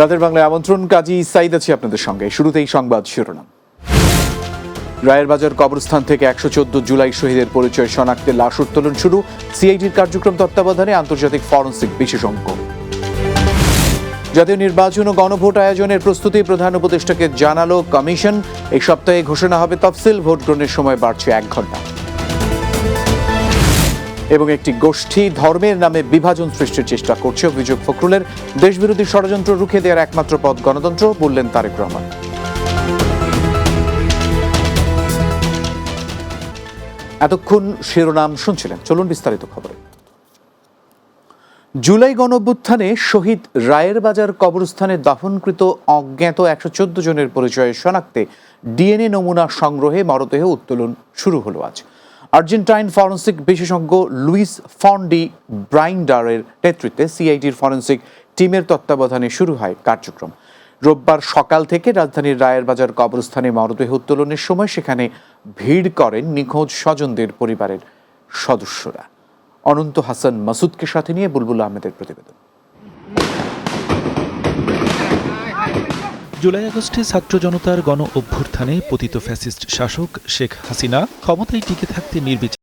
রাতের বাংলায় আমন্ত্রণ, কাজী সাইদ আছি আপনাদের সঙ্গে। শুরুতেই সংবাদ শিরোনাম। রায়ের বাজার কবরস্থান থেকে 114 জুলাই শহীদের পরিচয় শনাক্তে লাশ উত্তোলন শুরু। সিআইডির কার্যক্রম তত্ত্বাবধানে আন্তর্জাতিক ফরেনসিক বিশেষজ্ঞ। জাতীয় নির্বাচন ও গণভোট আয়োজনের প্রস্তুতি প্রধান উপদেষ্টাকে জানালো কমিশন। এই সপ্তাহে ঘোষণা হবে তফসিল। ভোট গ্রহণের সময় বাড়ছে 1 ঘণ্টা। এবং একটি গোষ্ঠী ধর্মের নামে বিভাজন সৃষ্টির চেষ্টা করছে, অভিযোগ ফখরুলের। দেশবিরোধী ষড়যন্ত্র রুখে দেওয়ার একমাত্র পথ গণতন্ত্র, বললেন তারেক রহমান। এতক্ষণ শিরোনাম শুনছিলেন, চলুন বিস্তারিত খবরে। জুলাই গণঅভ্যুত্থানে শহীদ রায়ের বাজার কবরস্থানে দাফনকৃত অজ্ঞাত 114 জনের পরিচয় শনাক্তে ডিএনএ নমুনা সংগ্রহে মরদেহ উত্তোলন শুরু হলো আজ। আর্জেন্টাইন ফরেনসিক বিশেষজ্ঞ লুইস ফন ডি ব্রাইন্ডারের নেতৃত্বে সিআইডির ফরেনসিক টিমের তত্ত্বাবধানে শুরু হয় কার্যক্রম। রোববার সকাল থেকে রাজধানীর রায়ের বাজার কবরস্থানে মরদেহ উত্তোলনের সময় সেখানে ভিড় করেন নিখোঁজ স্বজনদের পরিবারের সদস্যরা। অনন্ত হাসান মাসুদকে সাথে নিয়ে বুলবুল আহমেদের প্রতিবেদন। জুলাই আগস্টে ছাত্র জনতার গণ অভ্যুত্থানে পতিত ফ্যাসিস্ট শাসক শেখ হাসিনা ক্ষমতায় টিকে থাকতে নির্বিচার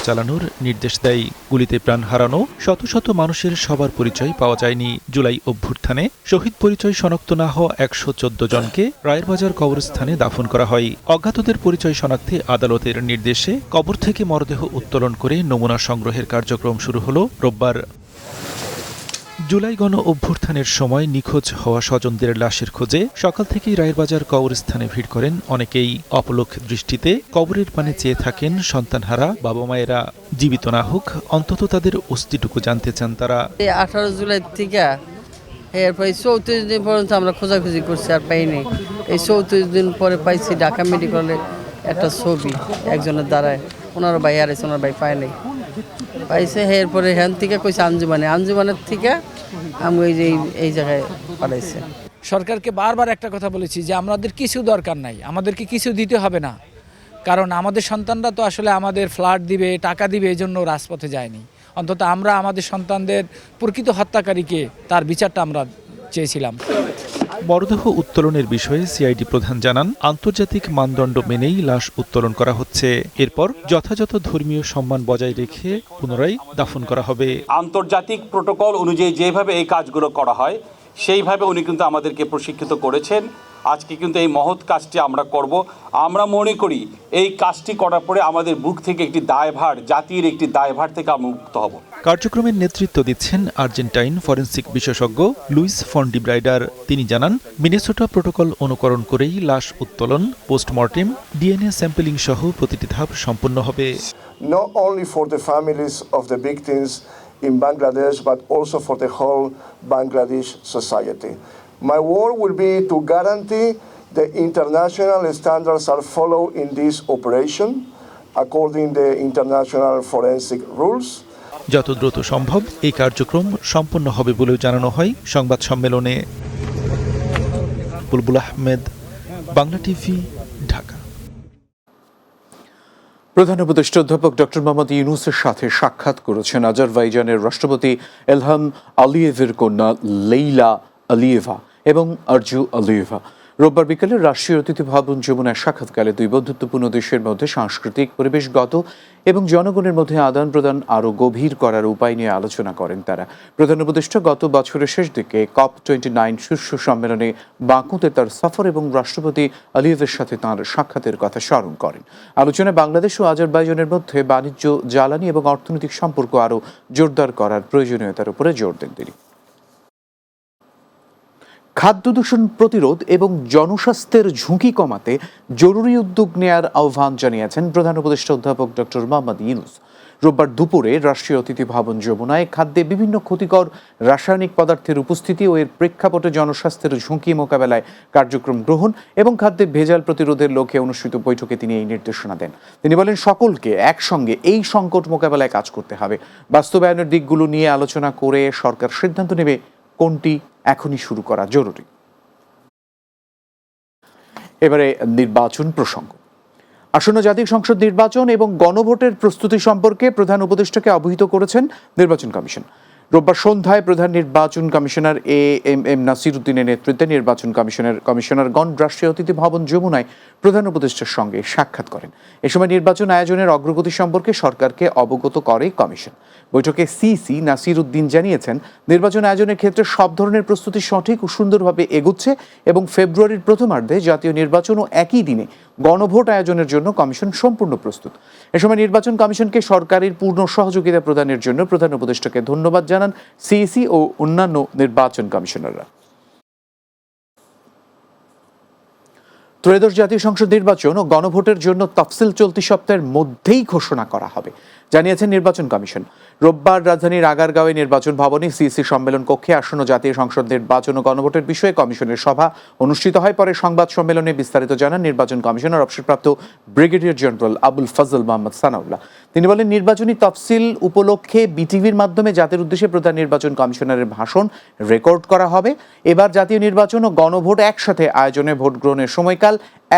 চালানোর নির্দেশ দেয়। গুলিতে প্রাণ হারানো শত শত মানুষের সবার পরিচয় পাওয়া যায়নি। জুলাই অভ্যুত্থানে শহীদ পরিচয় শনাক্ত না হওয়া 114 জনকে রায়ের বাজার কবরস্থানে দাফন করা হয়। অজ্ঞাতদের পরিচয় শনাক্তে আদালতের নির্দেশে কবর থেকে মরদেহ উত্তোলন করে নমুনা সংগ্রহের কার্যক্রম শুরু হলো রোববার। জুলাই গণ অভ্যুত্থানের সময় নিখোঁজ হওয়া স্বজনদের লাশের খোঁজে সকাল থেকেই রায়ের বাজার কবরস্থানে ভিড় করেন অনেকেই। অপলক দৃষ্টিতে কবরের পানে চেয়ে থাকেন সন্তানহারা বাবা মায়েরা। জীবিত না হোক, অন্তত তাদের অস্তিটুকু জানতে চান তারা। 18 জুলাই থেকে এরপর 34 দিন পর্যন্ত আমরা খোঁজাখুঁজি করছি, আর পাইনি। এই 34 দিন পরে পাইছি ঢাকা মেডিকেলে একটা ছবি একজনের দ্বারায়। ওনার ভাই হারাইছে, ওনার ভাই পায় নাই, পাইছে। এরপরে হ্যান থেকে কইছে আঞ্জুমানের থেকে আমি ওই যে এই জায়গায় পাঠাইছে। সরকারকে বারবার একটা কথা বলেছি যে আমাদের কিছু দরকার নাই, আমাদেরকে কিছু দিতে হবে না, কারণ আমাদের সন্তানরা তো আসলে আমাদের ফ্ল্যাট দিবে, টাকা দিবে, এই জন্য রাজপথে যায়নি। অন্তত আমরা আমাদের সন্তানদের প্রকৃত হত্যাকারীকে তার বিচারটা আমরা চেয়েছিলাম। মরদেহ উত্তোলনের বিষয়ে সিআইডি প্রধান জানান, আন্তর্জাতিক মানদণ্ড মেনেই লাশ উত্তোলন করা হচ্ছে। এরপর যথাযথ ধর্মীয় সম্মান বজায় রেখে পুনরায় দাফন করা হবে। আন্তর্জাতিক প্রোটোকল অনুযায়ী যেভাবে এই কাজগুলো করা হয় সেইভাবে উনি কিন্তু আমাদেরকে প্রশিক্ষিত করেছেন। আজকে কিন্তু এই মহৎ কাজটি আমরা করব। আমরা মনে করি এই কাজটি করার পরে আমাদের বুক থেকে একটি দায়ভার, জাতির একটি দায়ভার থেকে আমরা মুক্ত হব। কার্যক্রমের নেতৃত্ব দিচ্ছেন আর্জেন্টাইন ফরেনসিক বিশেষজ্ঞ লুইস ফন ডি ব্রাইডার। তিনি জানান, মিনেসোটা প্রোটোকল অনুকরণ করেই লাশ উত্তোলন, পোস্টমর্টেম, ডিএনএ স্যাম্পলিং সহ প্রতিটি ধাপ সম্পন্ন হবে। Not only for the families of the victims in Bangladesh, but also for the whole Bangladesh society. My work will be to guarantee the international standards are followed in this operation according to the international forensic rules. যত দ্রুত সম্ভব এই কার্যক্রম সম্পন্ন হবে বলেও জানানো হয় সংবাদ সম্মেলনে। বুলবুল আহমেদ, বাংলা টিভি, ঢাকা। প্রধান উপদেষ্টা অধ্যাপক ডক্টর মোহাম্মদ ইউনূসের সাথে সাক্ষাৎ করেছেন আজারবাইজানের রাষ্ট্রপতি এলহাম আলিয়েভের কন্যা লেইলা আলিয়েভা এবং আরজু আলিয়েভা। রোববার বিকেলে রাষ্ট্রীয় অতিথি ভবন যমুনায় সাক্ষাৎকালে দুই বন্ধুত্বপূর্ণ দেশের মধ্যে সাংস্কৃতিক, পরিবেশগত এবং জনগণের মধ্যে আদান প্রদান আরও গভীর করার উপায় নিয়ে আলোচনা করেন তারা। প্রধান উপদেষ্টা গত বছরের শেষ দিকে COP29 শীর্ষ সম্মেলনে বাকুতে তার সফর এবং রাষ্ট্রপতি আলিয়েভের সাথে তাঁর সাক্ষাতের কথা স্মরণ করেন। আলোচনায় বাংলাদেশ ও আজারবাইজানের মধ্যে বাণিজ্য, জ্বালানি এবং অর্থনৈতিক সম্পর্ক আরও জোরদার করার প্রয়োজনীয়তার উপরে জোর দেন তিনি। খাদ্য দূষণ প্রতিরোধ এবং জনস্বাস্থ্যের ঝুঁকি কমাতে জরুরি উদ্যোগ নেয়ার আহ্বান জানিয়েছেন প্রধান উপদেষ্টা অধ্যাপক ডক্টর মোহাম্মদ ইউনূস। রোববার দুপুরে রাষ্ট্রীয় অতিথি ভবন যমুনায় খাদ্যে বিভিন্ন ক্ষতিকর রাসায়নিক পদার্থের উপস্থিতি ও এর প্রেক্ষাপটে জনস্বাস্থ্যের ঝুঁকি মোকাবেলায় কার্যক্রম গ্রহণ এবং খাদ্যে ভেজাল প্রতিরোধের লক্ষ্যে অনুষ্ঠিত বৈঠকে তিনি এই নির্দেশনা দেন। তিনি বলেন, সকলকে একসঙ্গে এই সংকট মোকাবেলায় কাজ করতে হবে। বাস্তবায়নের দিকগুলো নিয়ে আলোচনা করে সরকার সিদ্ধান্ত নেবে কোনটি এখনই শুরু করা জরুরি। এবারে নির্বাচন প্রসঙ্গ। আসন্ন জাতীয় সংসদ নির্বাচন এবং গণভোটের প্রস্তুতি সম্পর্কে প্রধান উপদেষ্টাকে অবহিত করেছেন নির্বাচন কমিশন। রোববার সন্ধ্যায় প্রধান নির্বাচন কমিশনার এএমএম নাসির উদ্দিনের নেতৃত্বে নির্বাচন কমিশনারগণ রাষ্ট্রীয় অতিথি ভবন যমুনায় প্রধান উপদেষ্টার সঙ্গে সাক্ষাৎ করেন। এ সময় নির্বাচন আয়োজনের অগ্রগতি সম্পর্কে সরকারকে অবগত করে কমিশন। বৈঠকে সিসি নাসির উদ্দিন জানিয়েছেন, নির্বাচন আয়োজনের ক্ষেত্রে সব ধরনের প্রস্তুতি সঠিক ও সুন্দরভাবে এগুচ্ছে এবং ফেব্রুয়ারির প্রথমার্ধে জাতীয় নির্বাচন ও একই দিনে গণভোট আয়োজনের জন্য কমিশন সম্পূর্ণ প্রস্তুত। এ সময় নির্বাচন কমিশনকে সরকারের পূর্ণ সহযোগিতা প্রদানের জন্য প্রধান উপদেষ্টাকে ধন্যবাদ জানান সিইসি ও অন্যান্য নির্বাচন কমিশনাররা। ত্রয়োদশ জাতীয় সংসদ নির্বাচন ও গণভোটের জন্য তফসিল চলতি সপ্তাহের মধ্যেই ঘোষণা করা হবে, জানিয়েছেন নির্বাচন কমিশন। রোববার রাজধানীর আগারগাঁওয়ে নির্বাচন ভবনে সিইসি সম্মেলন কক্ষে আসন্ন জাতীয় সংসদ নির্বাচন ও গণভোটের বিষয়ে কমিশনের সভা অনুষ্ঠিত হয়। পরে সংবাদ সম্মেলনে বিস্তারিত জানান নির্বাচন কমিশনার অবসরপ্রাপ্ত ব্রিগেডিয়ার জেনারেল আবুল ফজল মোহাম্মদ সানাউল্লাহ। তিনি বলেন, নির্বাচনী তফসিল উপলক্ষে বিটিভির মাধ্যমে জাতির উদ্দেশ্যে প্রধান নির্বাচন কমিশনারের ভাষণ রেকর্ড করা হবে। এবার জাতীয় নির্বাচন ও গণভোট একসাথে আয়োজনে ভোট গ্রহণের সময়কাল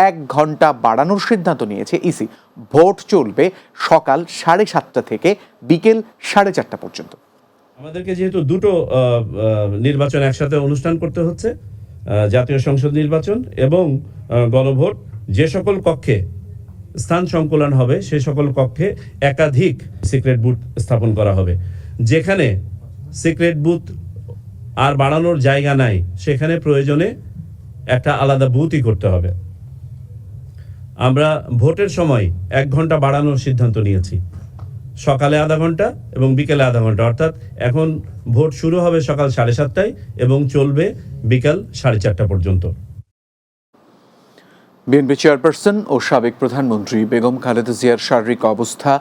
1 ঘন্টা বাড়ানোর সিদ্ধান্ত নিয়েছে ইসি। ভোট চলবে সকাল 7:30 থেকে বিকেল 4:30 পর্যন্ত। আমাদেরকে যেহেতু দুটো নির্বাচন একসাথে অনুষ্ঠান করতে হচ্ছে, জাতীয় সংসদ নির্বাচন এবং গণভোট, যে সকল কক্ষে স্থান সংকুলন হবে সে সকল কক্ষে একাধিক সিক্রেট বুথ স্থাপন করা হবে। যেখানে সিক্রেট বুথ আর বাড়ানোর জায়গা নাই সেখানে প্রয়োজনে একটা আলাদা বুথই করতে হবে। আমরা ভোটের সময় 1 ঘন্টা বাড়ানোর সিদ্ধান্ত নিয়েছি, সকালে আধা ঘন্টা এবং বিকেলে আধা ঘন্টা। অর্থাৎ এখন ভোট শুরু হবে সকাল 7:30টায় এবং চলবে বিকাল 4:30 পর্যন্ত। বিএনপি চেয়ারপারসন ও সাবেক প্রধানমন্ত্রী বেগম খালেদা জিয়ার শারীরিক অবস্থা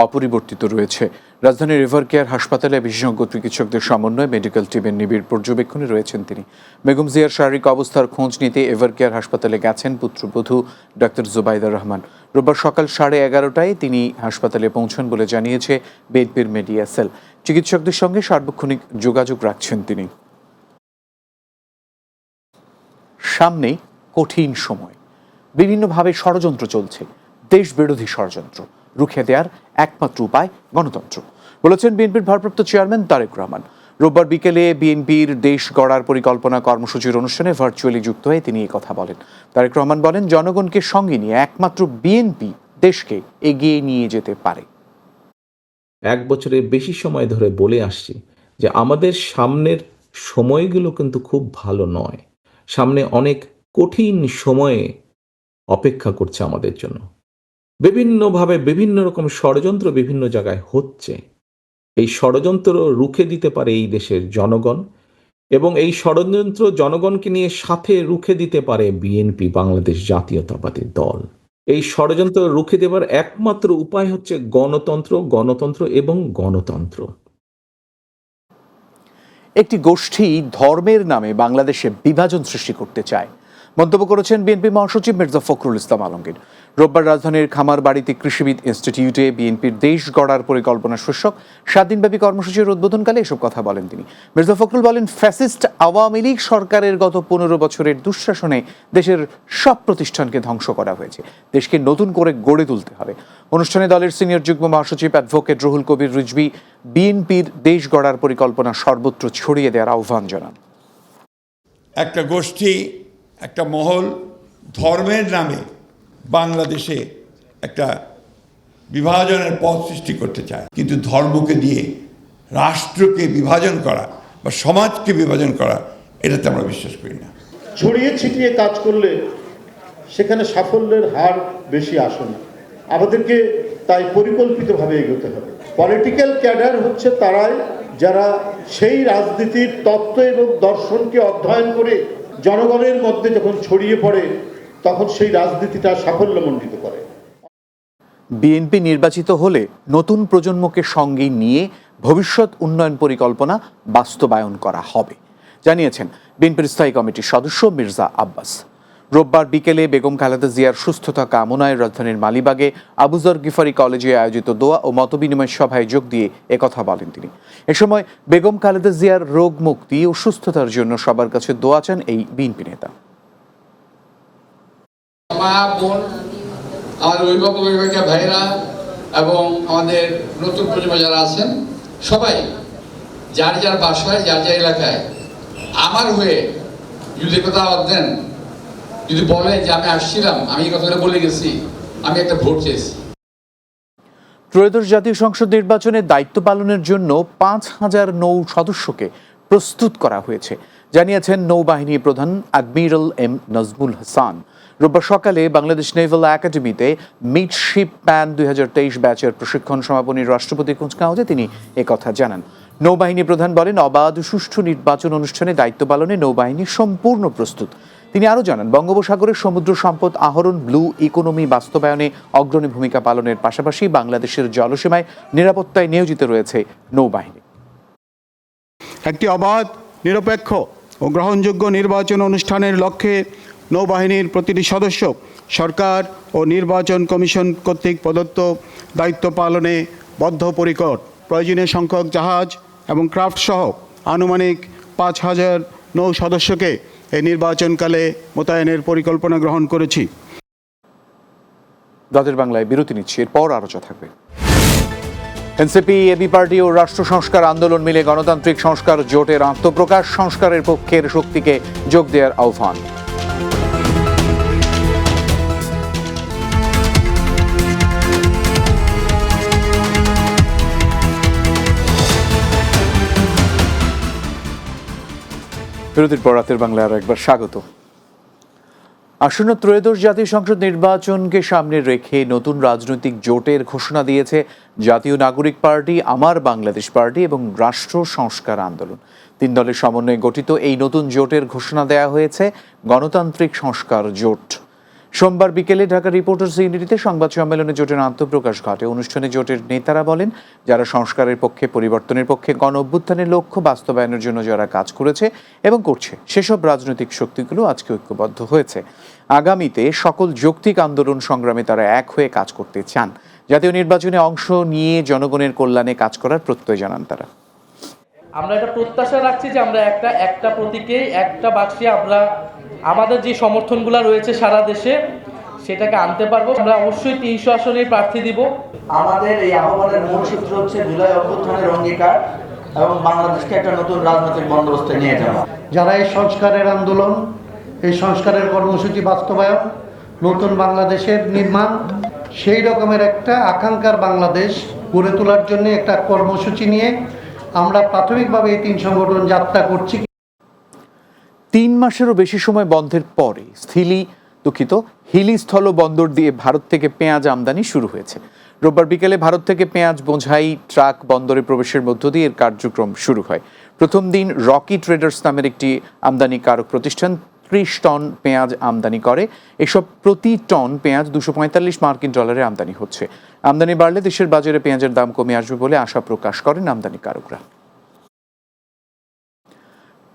অপরিবর্তিত রয়েছে। রাজধানীর রিভার কেয়ার হাসপাতালে বিশেষজ্ঞ চিকিৎসকদের সমন্বয়ে মেডিকেল টিমের নিবিড় পর্যবেক্ষণে রয়েছেন তিনি। বেগম জিয়ার শারীরিক অবস্থার খোঁজ নিতে এভার কেয়ার হাসপাতালে গেছেন পুত্রবধূ ডাক্তার জুবাইদা রহমান। রোববার সকাল 11:30টায় তিনি হাসপাতালে পৌঁছান বলে জানিয়েছে বিএনপির মিডিয়া সেল। চিকিৎসকদের সঙ্গে সার্বক্ষণিক যোগাযোগ রাখছেন তিনি। সামনেই কঠিন সময়, বিভিন্নভাবে ষড়যন্ত্র চলছে। দেশ বিরোধী ষড়যন্ত্র রুখে দেওয়ার একমাত্র উপায় গণতন্ত্র, বলেছেন বিএনপির ভারপ্রাপ্ত চেয়ারম্যান তারেক রহমান। রোববার বিকেলে বিএনপির দেশ গড়ার পরিকল্পনা কর্মসূচির অনুষ্ঠানে ভার্চুয়ালি যুক্ত হয়ে তিনি এই কথা বলেন। তারেক রহমান বলেন, জনগণকে সঙ্গে নিয়ে একমাত্র বিএনপি দেশকে এগিয়ে নিয়ে যেতে পারে। 1 বছরের বেশি সময় ধরে বলে আসছি যে আমাদের সামনের সময়গুলো কিন্তু খুব ভালো নয়, সামনে অনেক কঠিন সময়ে অপেক্ষা করছে আমাদের জন্য। বিভিন্নভাবে বিভিন্ন রকম ষড়যন্ত্র বিভিন্ন জায়গায় হচ্ছে। এই ষড়যন্ত্র রুখে দিতে পারে এই দেশের জনগণ, এবং এই ষড়যন্ত্র জনগণকে নিয়ে সাথে রুখে দিতে পারে বিএনপি, বাংলাদেশ জাতীয়তাবাদী দল। এই ষড়যন্ত্র রুখে দেবার একমাত্র উপায় হচ্ছে গণতন্ত্র, গণতন্ত্র এবং গণতন্ত্র। একটি গোষ্ঠী ধর্মের নামে বাংলাদেশে বিভাজন সৃষ্টি করতে চায়, মন্তব্য করেছেন বিএনপি মহাসচিব মির্জা ফখরুল ইসলাম আলমগীর। রোববার রাজধানীর খামারবাড়িতে কৃষিবিদ ইনস্টিটিউটে বিএনপির দেশ গড়ার পরিকল্পনা শীর্ষক 7 দিনব্যাপী কর্মসূচির উদ্বোধনকালে এসব কথা বলেন তিনি। মির্জা ফখরুল বলেন, ফ্যাসিস্ট আওয়ামী লীগ সরকারের গত 15 বছরের দুঃশাসনে দেশের সব প্রতিষ্ঠানকে ধ্বংস করা হয়েছে, দেশকে নতুন করে গড়ে তুলতে হবে। অনুষ্ঠানে দলের সিনিয়র যুগ্ম মহাসচিব অ্যাডভোকেট রুহুল কবির রিজভী বিএনপির দেশ গড়ার পরিকল্পনা সর্বত্র ছড়িয়ে দেওয়ার আহ্বান জানান। একটা গোষ্ঠী, একটা মহল ধর্মের নামে বাংলাদেশে একটা বিভাজনের পথ সৃষ্টি করতে চায়, কিন্তু ধর্মকে দিয়ে রাষ্ট্রকে বিভাজন করা বা সমাজকে বিভাজন করা, এটাতে আমরা বিশ্বাস করি না। ছড়িয়ে ছিটিয়ে কাজ করলে সেখানে সাফল্যের হার বেশি আসে না। আমাদেরকে তাই পরিকল্পিতভাবে এগোতে হবে। পলিটিক্যাল ক্যাডার হচ্ছে তারাই যারা সেই রাজনীতির তত্ত্ব এবং দর্শনকে অধ্যয়ন করে জনগণের মধ্যে যখন ছড়িয়ে পড়ে তখন সেই রাজনীতিটা সাফল্যমণ্ডিত করে। বিএনপি নির্বাচিত হলে নতুন প্রজন্মকে সঙ্গে নিয়ে ভবিষ্যৎ উন্নয়ন পরিকল্পনা বাস্তবায়ন করা হবে, জানিয়েছেন বিএনপির স্থায়ী কমিটির সদস্য মির্জা আব্বাস। রোববার বিকেলে বেগম খালেদা জিয়ার সুস্থতা কামনায় রাজধানীর মালিবাগে আবুজর গিফারি কলেজে আয়োজিত দোয়া ও মতবিনিময় সভায় যোগ দিয়ে একথা বলেন তিনি। এ সময় বেগম খালেদা জিয়ার রোগ মুক্তি ও সুস্থতার জন্য সবার কাছে দোয়া চান এই বিএনপি নেতা। মা, বোন, আমার অভিভাবক অভিভাবিকা ভাইরা এবং আমাদের নতুন প্রজন্ম যারা আছেন, সবাই যার যার বাসায় যার যার এলাকায় আমার হয়ে যদি কথা দেন, যদি বলে যে আমি আসছিলাম, আমি এই কথাটা বলে গেছি, আমি একটা ভোট চেয়েছি। ত্রয়োদশ জাতীয় সংসদ নির্বাচনে দায়িত্ব পালনের জন্য 5,000 নৌ সদস্যকে প্রস্তুত করা হয়েছে জানিয়েছেন নৌবাহিনী প্রধান অ্যাডমিরাল এম নাজমুল হাসান। রোববার সকালে বাংলাদেশ নেভাল একাডেমিতে মিডশিপ প্যান 2023 ব্যাচের প্রশিক্ষণ সমাপনী রাষ্ট্রপতি কুচকাওয়াজে তিনি একথা জানান। নৌবাহিনী প্রধান বলেন, অবাধ সুষ্ঠু নির্বাচন অনুষ্ঠানে দায়িত্ব পালনে নৌবাহিনী সম্পূর্ণ প্রস্তুত। তিনি আরও জানান, বঙ্গোপসাগরের সমুদ্র সম্পদ আহরণ, ব্লু ইকোনমি বাস্তবায়নে অগ্রণী ভূমিকা পালনের পাশাপাশি বাংলাদেশের জলসীমায় নিরাপত্তায় নিয়োজিত রয়েছে নৌবাহিনী। একটি অবাধ, নিরপেক্ষ ও গ্রহণযোগ্য নির্বাচন অনুষ্ঠানের লক্ষ্যে নৌবাহিনীর প্রতিটি সদস্য সরকার ও নির্বাচন কমিশন কর্তৃক প্রদত্ত দায়িত্ব পালনে বদ্ধপরিকর। প্রয়োজনীয় সংখ্যক জাহাজ এবং ক্রাফট সহ আনুমানিক 5,000 নৌ সদস্যকে এই নির্বাচনকালে মোতায়েনের পরিকল্পনা গ্রহণ করেছি। রাতের বাংলায় বিরতি নিচ্ছি, এরপর আলোচনা থাকবে। এনসিপি, এবি পার্টি ও রাষ্ট্র সংস্কার আন্দোলন মিলে গণতান্ত্রিক সংস্কার জোটের আত্মপ্রকাশ, সংস্কারের পক্ষের শক্তিকে যোগ দেওয়ার আহ্বান। বিরতির পর রাতের বাংলায় আরো একবার স্বাগত। আসন্ন ত্রয়োদশ জাতীয় সংসদ নির্বাচনকে সামনে রেখে নতুন রাজনৈতিক জোটের ঘোষণা দিয়েছে জাতীয় নাগরিক পার্টি, আমার বাংলাদেশ পার্টি এবং রাষ্ট্র সংস্কার আন্দোলন। 3 দলের সমন্বয়ে গঠিত এই নতুন জোটের ঘোষণা দেওয়া হয়েছে গণতান্ত্রিক সংস্কার জোট। সোমবার বিকেলে ঢাকা রিপোর্টার্স ইউনিটিতে সংবাদ সম্মেলনে জোটের আত্মপ্রকাশ ঘটে। অনুষ্ঠানে জোটের নেতারা বলেন, যারা সংস্কারের পক্ষে, পরিবর্তনের পক্ষে, গণ অভ্যুত্থানের লক্ষ্য বাস্তবায়নের জন্য যারা কাজ করেছে এবং করছে, সেসব রাজনৈতিক শক্তিগুলো আজকে ঐক্যবদ্ধ হয়েছে। আগামীতে সকল যৌক্তিক আন্দোলন সংগ্রামে তারা এক হয়ে কাজ করতে চান। জাতীয় নির্বাচনে অংশ নিয়ে জনগণের কল্যাণে কাজ করার প্রত্যয় জানান তারা। আমরা এটা প্রত্যাশা রাখছি যে আমরা একটা প্রতীকে, একটা বাক্সে আমরা আমাদের যে সমর্থনগুলো রয়েছে সারা দেশে সেটাকে আনতে পারবো। আমরা অবশ্যই 300 আসনে প্রার্থী দিব। আমাদের এই আহ্বানের মূল সূত্র হচ্ছে জুলাই অভ্যুত্থানের অঙ্গীকার এবং বাংলাদেশকে একটা নতুন রাজনৈতিক বন্দোবস্তে নিয়ে যাওয়া। যারা এই সংস্কারের আন্দোলন, এই সংস্কারের কর্মসূচি বাস্তবায়ন, নতুন বাংলাদেশের নির্মাণ, সেই রকমের একটা আকাঙ্ক্ষার বাংলাদেশ গড়ে তোলার জন্য একটা কর্মসূচি নিয়ে আমরা প্রাথমিকভাবে এই 3 সংগঠন যাত্রা করছি। 3 মাসেরও বেশি সময় বন্ধের পরে হিলি স্থল বন্দর দিয়ে ভারত থেকে পেঁয়াজ আমদানি শুরু হয়েছে। রোববার বিকেলে ভারত থেকে পেঁয়াজ বোঝাই ট্রাক বন্দরে প্রবেশের মধ্য দিয়ে এর কার্যক্রম শুরু হয়। প্রথম দিন রকি ট্রেডার্স নামের একটি আমদানিকারক প্রতিষ্ঠান 30 টন পেঁয়াজ আমদানি করে। এসব প্রতি টন পেঁয়াজ $245 মার্কিন আমদানি হচ্ছে। আমদানি বাড়লে দেশের বাজারে পেঁয়াজের দাম কমে আসবে বলে আশা প্রকাশ করেন আমদানিকারকরা।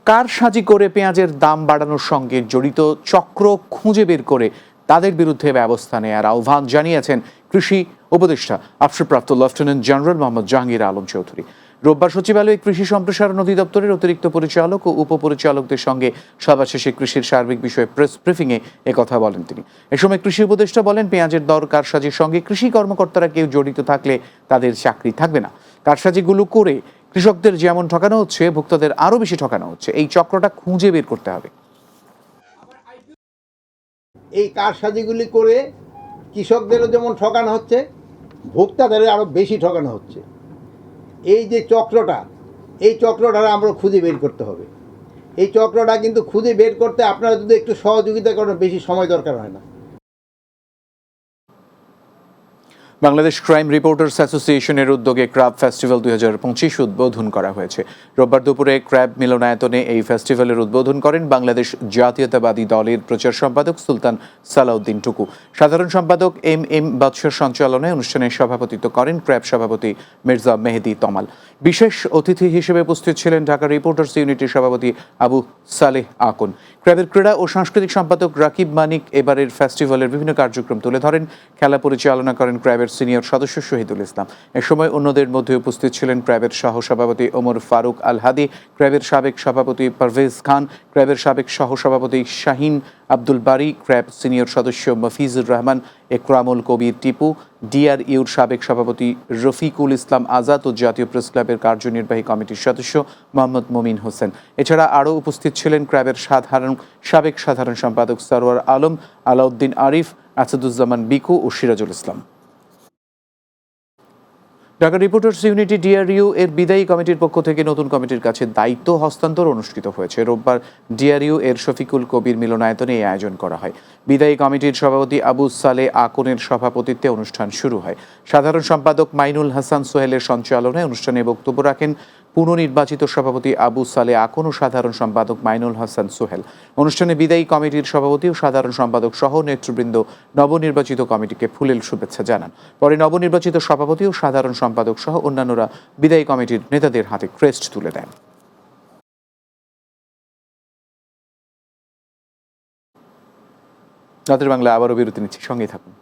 কারসাজি করে পেঁয়াজের দাম বাড়ানোর সঙ্গে জড়িত চক্র খুঁজে বের করে তাদের বিরুদ্ধে ব্যবস্থা নেওয়ার আহ্বান জানিয়েছেন কৃষি উপদেষ্টা অবসরপ্রাপ্ত লেফটেন্যান্ট জেনারেল মোহাম্মদ জাহাঙ্গীর আলম চৌধুরী। রোববার সচিবালয়ে কৃষি সম্প্রসারণ অধিদপ্তরের অতিরিক্ত পরিচালক ও উপপরিচালকদের সঙ্গে সভা শেষে কৃষির সার্বিক বিষয়ে প্রেস ব্রিফিংয়ে একথা বলেন তিনি। এ সময় কৃষি উপদেষ্টা বলেন, পেঁয়াজের দর কারসাজির সঙ্গে কৃষি কর্মকর্তারা কেউ জড়িত থাকলে তাদের চাকরি থাকবে না। কারসাজিগুলো করে কৃষকদের যেমন ঠকানো হচ্ছে, ভোক্তাদের আরও বেশি ঠকানো হচ্ছে। এই চক্রটা খুঁজে বের করতে হবে। এই কারসাজিগুলি করে কৃষকদেরও যেমন ঠকানো হচ্ছে, ভোক্তাদেরও আরও বেশি ঠকানো হচ্ছে। এই যে চক্রটা, এই চক্রটা আমরা খুঁজে বের করতে হবে। এই চক্রটা কিন্তু খুঁজে বের করতে আপনারা যদি একটু সহযোগিতা করেন, বেশি সময় দরকার হয় না। বাংলাদেশ ক্রাইম রিপোর্টার্স অ্যাসোসিয়েশনের উদ্যোগে ক্র্যাব ফেস্টিভ্যাল 2025 উদ্বোধন করা হয়েছে। রোববার দুপুরে ক্র্যাব মিলনায়তনে এই ফেস্টিভ্যালের উদ্বোধন করেন বাংলাদেশ জাতীয়তাবাদী দলের প্রচার সম্পাদক সুলতান সালাউদ্দিন টুকু। সাধারণ সম্পাদক এম বাদশার সঞ্চালনায় অনুষ্ঠানে সভাপতিত্ব করেন ক্র্যাব সভাপতি মির্জা মেহেদি তমাল। বিশেষ অতিথি হিসেবে উপস্থিত ছিলেন ঢাকা রিপোর্টার্স ইউনিটির সভাপতি আবু সালেহ আকন। ক্র্যাবের ক্রীড়া ও সাংস্কৃতিক সম্পাদক রাকিব মানিক এবারের ফেস্টিভ্যালের বিভিন্ন কার্যক্রম তুলে ধরেন। খেলা পরিচালনা করেন ক্র্যাবের সিনিয়র সদস্য শহীদুল ইসলাম। এ সময় অন্যদের মধ্যে উপস্থিত ছিলেন ক্র্যাবের সহ সভাপতি ওমর ফারুক আল হাদি, ক্র্যাবের সাবেক সভাপতি পারভেজ খান, ক্র্যাবের সাবেক সহ সভাপতি শাহিন আব্দুল বারী, ক্র্যাব সিনিয়র সদস্য মফিজুর রহমান, একরামুল কবির টিপু, ডিআরইউর সাবেক সভাপতি রফিকুল ইসলাম আজাদ ও জাতীয় প্রেস ক্লাবের কার্যনির্বাহী কমিটির সদস্য মোহাম্মদ মমিন হোসেন। এছাড়া আরও উপস্থিত ছিলেন ক্র্যাবের সাবেক সাধারণ সম্পাদক সরওয়ার আলম, আলাউদ্দিন আরিফ, আসাদুজ্জামান বিকু ও Sirajul Islam. Dhaka reporters unity DRU এর বিদায়ী কমিটির পক্ষ থেকে নতুন কমিটির কাছে দায়িত্ব হস্তান্তর অনুষ্ঠিত হয়েছে। রোববার ডিআরইউ এর শফিকুল কবির মিলনায়তনে এই আয়োজন করা হয়। বিদায়ী কমিটির সভাপতি আবু সালে আকনের সভাপতিত্বে অনুষ্ঠান শুরু হয়। সাধারণ সম্পাদক মাইনুল হাসান সোহেলের সঞ্চালনায় অনুষ্ঠানে বক্তব্য রাখেন পুনর্নির্বাচিত সভাপতি আবু সালে আকন ও সাধারণ সম্পাদক মাইনুল হাসান সোহেল। অনুষ্ঠানে বিদায়ী কমিটির সভাপতি ও সাধারণ সম্পাদক সহ নেতৃবৃন্দ নবনির্বাচিত কমিটিকে ফুলেল শুভেচ্ছা জানান। পরে নবনির্বাচিত সভাপতি ও সাধারণ সম্পাদক সহ অন্যান্যরা বিদায়ী কমিটির নেতাদের হাতে ক্রেস্ট তুলে দেন। রাতের বাংলা আবারও বিরতি নিচ্ছি, সঙ্গেই থাকুন।